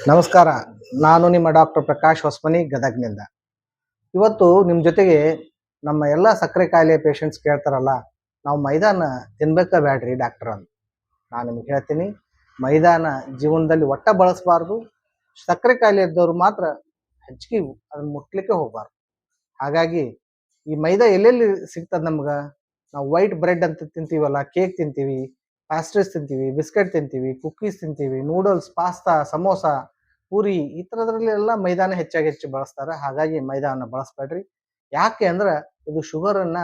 ನಮಸ್ಕಾರ. ನಾನು ನಿಮ್ಮ ಡಾಕ್ಟರ್ ಪ್ರಕಾಶ್ ಹೊಸ್ಮನಿ ಗದಗ್ನಿಂದ. ಇವತ್ತು ನಿಮ್ಮ ಜೊತೆಗೆ ನಮ್ಮ ಎಲ್ಲ ಸಕ್ಕರೆ ಕಾಯಿಲೆ ಪೇಷಂಟ್ಸ್ ಕೇಳ್ತಾರಲ್ಲ, ನಾವು ಮೈದಾನ ತಿನ್ಬೇಕಾ ಬ್ಯಾಡ್ರಿ ಡಾಕ್ಟರ್ ಅಂತ. ನಾನು ನಿಮ್ಗೆ ಹೇಳ್ತೀನಿ, ಮೈದಾನ ಜೀವನದಲ್ಲಿ ಒಟ್ಟ ಬಳಸಬಾರ್ದು. ಸಕ್ಕರೆ ಕಾಯಿಲೆ ಇದ್ದವ್ರು ಮಾತ್ರ ಹೆಚ್ಚಿಗೆ ಅದನ್ನು ಮುಟ್ಲಿಕ್ಕೆ ಹೋಗಬಾರ್ದು. ಹಾಗಾಗಿ ಈ ಮೈದಾ ಎಲ್ಲೆಲ್ಲಿ ಸಿಗ್ತದೆ ನಮ್ಗೆ? ನಾವು ವೈಟ್ ಬ್ರೆಡ್ ಅಂತ ತಿಂತೀವಲ್ಲ, ಕೇಕ್ ತಿಂತೀವಿ, ಪ್ಯಾಸ್ಟ್ರೀಸ್ ತಿಂತೀವಿ, ಬಿಸ್ಕೆಟ್ ತಿಂತೀವಿ, ಕುಕ್ಕೀಸ್ ತಿಂತೀವಿ, ನೂಡಲ್ಸ್, ಪಾಸ್ತಾ, ಸಮೋಸ, ಪೂರಿ ಈ ಥರದ್ರಲ್ಲೆಲ್ಲ ಮೈದಾನ ಹೆಚ್ಚು ಬಳಸ್ತಾರೆ. ಹಾಗಾಗಿ ಮೈದಾನ ಬಳಸಬೇಡ್ರಿ. ಯಾಕೆ ಅಂದ್ರೆ ಇದು ಶುಗರನ್ನು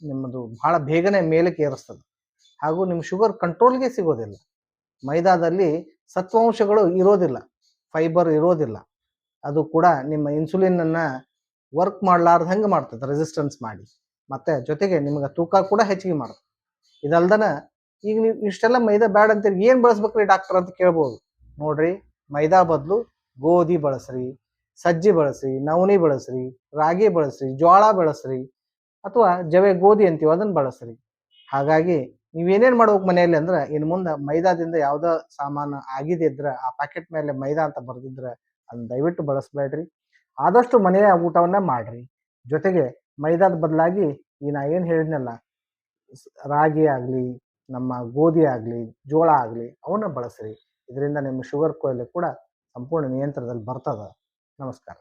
ನಿಮ್ಮದು ಭಾಳ ಬೇಗನೆ ಮೇಲಕ್ಕೆ ಏರಿಸ್ತದೆ. ಹಾಗೂ ನಿಮ್ಮ ಶುಗರ್ ಕಂಟ್ರೋಲ್ಗೆ ಸಿಗೋದಿಲ್ಲ. ಮೈದಾದಲ್ಲಿ ಸತ್ವಾಂಶಗಳು ಇರೋದಿಲ್ಲ, ಫೈಬರ್ ಇರೋದಿಲ್ಲ. ಅದು ಕೂಡ ನಿಮ್ಮ ಇನ್ಸುಲಿನನ್ನು ವರ್ಕ್ ಮಾಡಲಾರ್ದಂಗೆ ಮಾಡ್ತದೆ, ರೆಸಿಸ್ಟೆನ್ಸ್ ಮಾಡಿ. ಮತ್ತು ಜೊತೆಗೆ ನಿಮ್ಗೆ ತೂಕ ಕೂಡ ಹೆಚ್ಚಿಗೆ ಮಾಡುತ್ತೆ. ಇದಲ್ದನ ಈಗ ನೀವು ಇಷ್ಟೆಲ್ಲ ಮೈದಾ ಬ್ಯಾಡ್ ಅಂತೇಳಿ ಏನು ಬಳಸ್ಬೇಕ್ರಿ ಡಾಕ್ಟರ್ ಅಂತ ಕೇಳ್ಬೋದು. ನೋಡ್ರಿ, ಮೈದಾ ಬದಲು ಗೋಧಿ ಬಳಸ್ರಿ, ಸಜ್ಜಿ ಬಳಸ್ರಿ, ನವಣಿ ಬಳಸ್ರಿ, ರಾಗಿ ಬಳಸ್ರಿ, ಜೋಳ ಬಳಸ್ರಿ, ಅಥವಾ ಜವೆ ಗೋಧಿ ಅಂತೀವಿ ಅದನ್ನು ಬಳಸ್ರಿ. ಹಾಗಾಗಿ ನೀವೇನೇನು ಮಾಡ್ಬೇಕು ಮನೆಯಲ್ಲಿ ಅಂದ್ರೆ, ಇನ್ನು ಮುಂದೆ ಮೈದಾದಿಂದ ಯಾವುದೋ ಸಾಮಾನು ಆಗಿದೆ ಇದ್ರೆ ಆ ಪ್ಯಾಕೆಟ್ ಮೇಲೆ ಮೈದಾ ಅಂತ ಬರೆದಿದ್ರೆ ಅದನ್ನ ದಯವಿಟ್ಟು ಬಳಸಬೇಡ್ರಿ. ಆದಷ್ಟು ಮನೆಯ ಊಟವನ್ನ ಮಾಡ್ರಿ. ಜೊತೆಗೆ ಮೈದಾದ ಬದಲಾಗಿ ಈ ನಾ ಏನು ಹೇಳಿದ್ನಲ್ಲ, ರಾಗಿ ಆಗಲಿ, ನಮ್ಮ ಗೋಧಿ ಆಗಲಿ, ಜೋಳ ಆಗಲಿ ಅವನ್ನ ಬಳಸ್ರಿ. ಇದರಿಂದ ನಿಮ್ಮ ಶುಗರ್ ಕಾಯಿಲೆ ಕೂಡ ಸಂಪೂರ್ಣ ನಿಯಂತ್ರಣದಲ್ಲಿ ಬರ್ತದೆ. ನಮಸ್ಕಾರ.